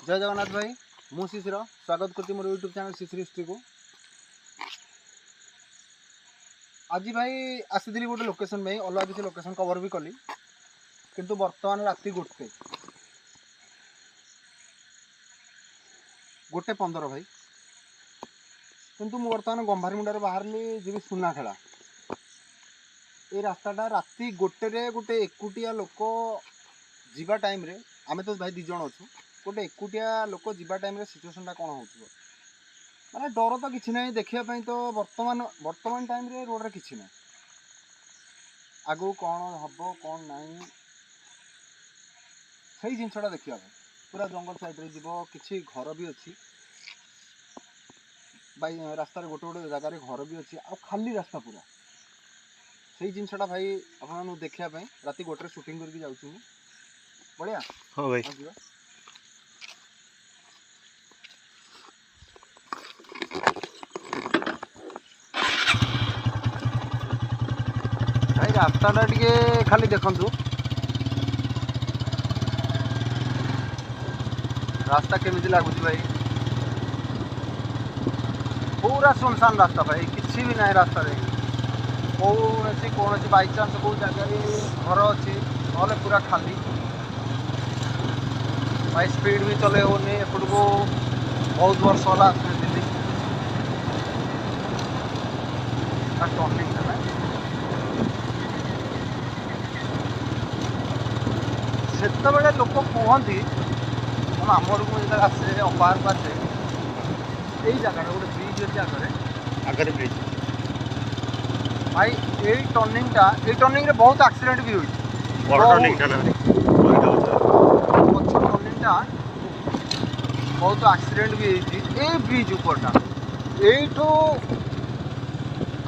जय जगन्नाथ भाई मु शिशिर स्वागत करती मोर यूट्यूब चैनल शिशिर हिस्ट्री को। आज भाई आसी गोटे लोकेशन भाई अलग किसी लोकेशन कवर भी कली किंतु वर्तमान राति गोटे 15 भाई किंतु मु वर्तमान गंभारी मुंडार बाहरली जी सुनाखेला ये रास्ताटा राति गोटे गोटे एकुटिया लोक जीवा टाइम रे आमे तो भाई 2 जण अच्छु गोटे एकुटिया लोक जीवा टाइम रे सिचुएशनटा कौन हो माने डर तो किसी ना देखा तो वर्तमान टाइम रे रोड रे किसी ना आगु कौन हम कौन नहीं सही जिनसटा देखा पूरा जंगल साइड रे जीव किसी घर भी अच्छी रास्ता गोटे गोटे जगार घर भी अच्छी आ खाली रास्ता पूरा सही जिनसटा भाई आपन देखापी राति गोटे शूटिंग करके जाऊँ बढ़िया। हाँ भाई भाई रास्ताटा टे खाली देखु रास्ता केमिति लगुच भाई पूरा सुनसान रास्ता भाई किसी भी ना रास्ता कौन बाई चांस कौ जगह घर अच्छी ना पूरा खाली भाई स्पीड भी चले होनी एपट को बहुत वर्ष है दिल्ली टर्निंग से लोक कहती हम आमर को जो आसे अपार को आसे यही जगह गोटे ब्रिज अच्छे आगे ब्रिज भाई यही टर्निंग रे बहुत एक्सीडेंट भी हुई बहुत एक्सीडेंट भी होती ब्रिज उपरटा यू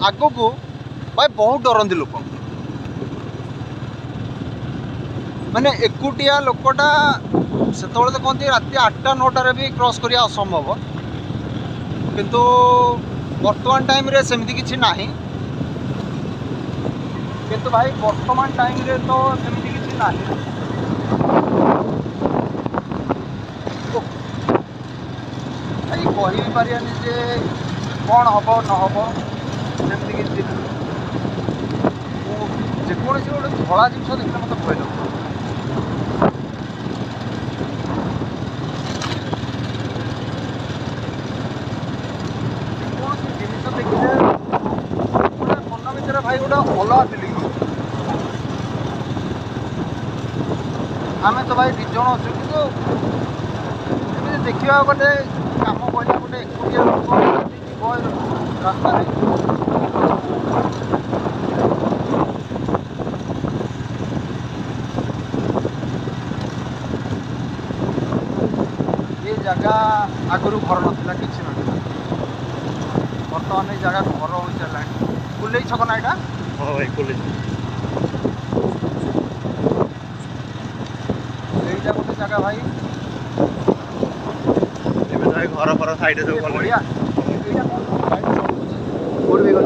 आग को भाई बहुत डरती लोक माने एकुटिया लोकटा से तो कहते राति 8टा 9टार भी क्रॉस करिया असंभव किंतु वर्तमान टाइम रे सेमती किछि नाही किंतु भाई वर्तमान टाइम रे तो सेमती किछि नाही भाई कहि भी पारियानी जे कौन हम न हम सेमती किछि जेकोसी गोटे धला जिनिस देखले मत भय लगता भाई गोटे अलग फिलिंग आम तो भाई 2 जण अच्छे कि देखा गले कम कहला गोटे एकुटिया लोक रास्ता ये जगह आगुरी घर नाला किसी ना बर्तमान ये जगह घर हो चला कुल्लई छक ना यहाँ। हाँ भाई कुल्लई यहीटा गोटे जगह भाई घर फर साइड सब बढ़िया कौन भी गल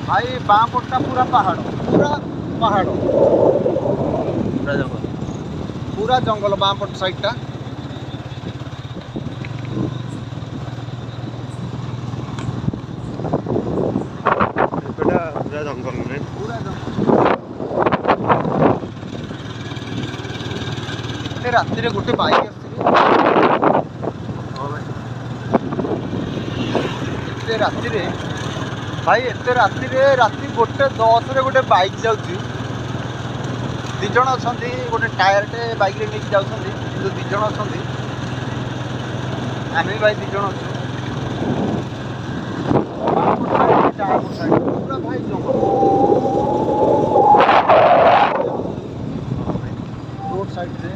भाई बाँ पटटा पूरा पहाड़ पूरा जंगल बाँ पट साइडटा पूरा जंगल राति रे गोटे बाइक आसते राति रे भाई एते राति रे राति 1:10 रे गोटे बाइक जाउची 2 जण अछंती गोटे टायर टे बाइक रे नेकी जाउछंती किंतु 2 जण अछंती आमे भाई 2 जण अछु पूरा भाई जंगल रोड साइड से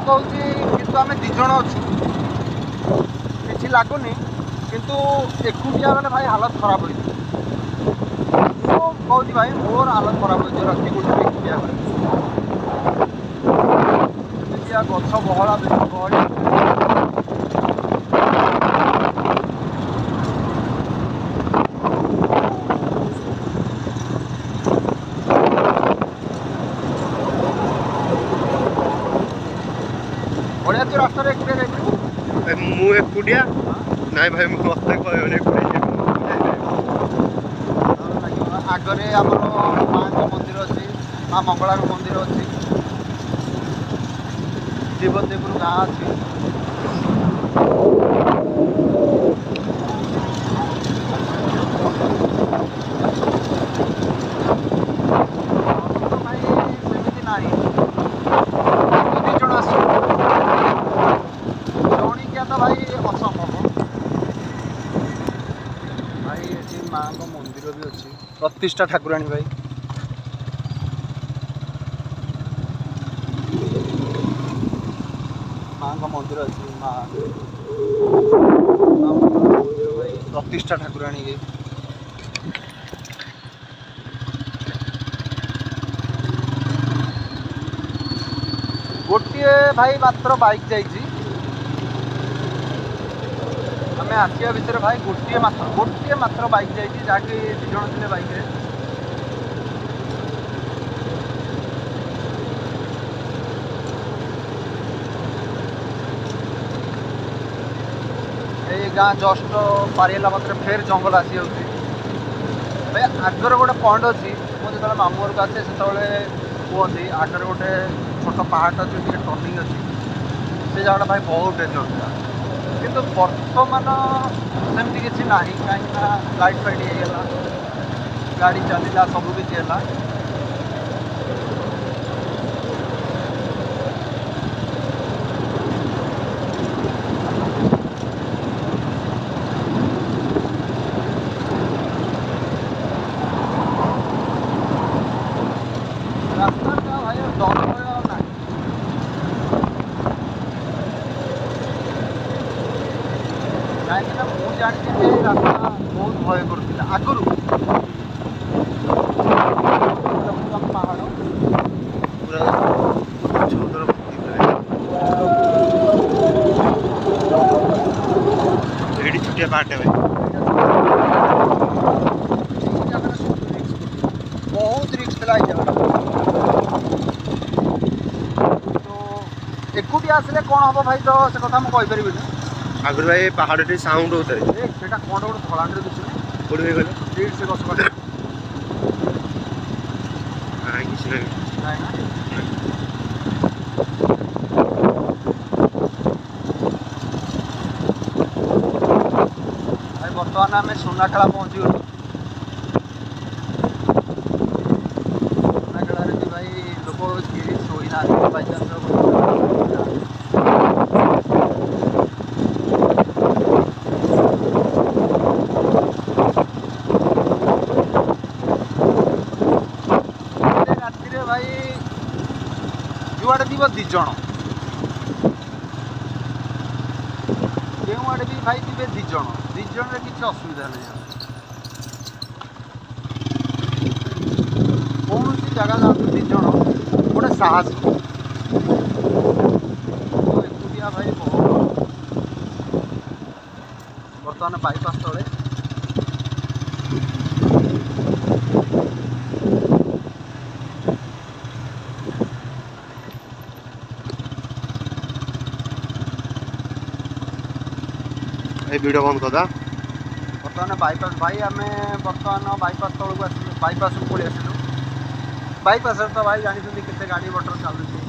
कहूँ कि आम 2 जण अच्छु कि लगुनि किंतु एकुटिया गले भाई हालत खराब हो कहूँ भाई मोर हालत खराब हो राति गोटे एकुटिया गले गछ बहला गहली बढ़िया तू रास्तार एकुटिया जाइए मु एकुटिया नाई भाई मत कहने आगरे आमर माँ मंदिर अच्छी माँ मंगला मंदिर अच्छी देवदेवपुर गाँ अच्छी भाई सेमती ना दी जन आस जणिकिया तो भाई असंभव भाई ये माँ मंदिर भी अच्छी प्रतिष्ठा ठाकुराणी भाई माँ का मंदिर अच्छी माँ मंदिर भाई प्रतिष्ठा ठाकुराणी के गोटे भाई मात्र बाइक जाइए आम आसिया भितर भाई गोटे मात्र बाइक जाइए जहाँकि दी जन थे बाइक रे गाँ जस्ट पारिला मात्र फेर जंगल आसी जाऊँगी भाई आगर गोटे पॉइंट अच्छी मुझे जो मामू घर को आसे से कहते आगर गोटे छोट पहाड़ अच्छे टर्निंग अच्छी से जगह भाई बहुत डेंजर था किंतु बर्तमान सेमती किसी ना कहीं लाइट फाइट होगा गाड़ी चलला सब किसी है कहीं मुझे जानी रास्ता बहुत भय करूला आगु पहाड़ छुटिया पार्ट है बहुत रिक्स था तो एकुटिया आसले कौन हम भाई तो से कथा मुझे कहीपर आगुरी भाई पहाड़ साउंड होता है से कौन गोटे फलांटे दिशुनी कौन गले से गछ काटे किसी भाई बर्तमान आम सुनाखेला पहुँची गलु सुनाखेला भी भाई लोक किरी शोई ना जुआड़े जीव दी जन जो आड़े भी भाई थे दी जन किसी असुविधा नहीं कौन सी जगह जाते दी जन गोटे साहस एकुटिया भाई बहुत बर्तमान बाईपास तले वीडियो बंद करदा बर्तमान बाईपास भाई आम बर्तमान बाईपास तौक आस बाईपास को पलि आसलु बाईपास तो भाई जानी केते गाड़ी मोटर चलुची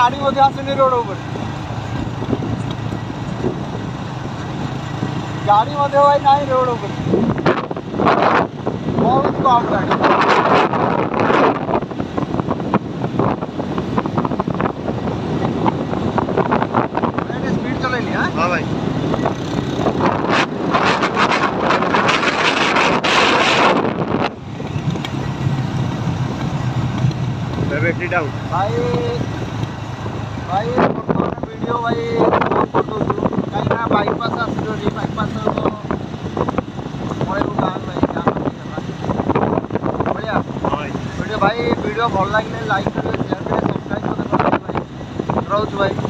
गाड़ी मध्य आसुनी रोड ऊपर गाड़ी मध्य भाई नहीं रोड ऊपर बहुत कम गाड़ी स्पीड चलेनी हाँ हाँ भाई बैटरी डाउन भाई भाई बर्तमान वीडियो भाई कर दो कहीं बाईपास आसो बाईपास पड़े गाँव भाई बढ़िया वीडियो भाई वीडियो भल लगे लाइक करेंगे शेयर करेंगे सब्सक्राइब करेंगे भाई रोज भाई।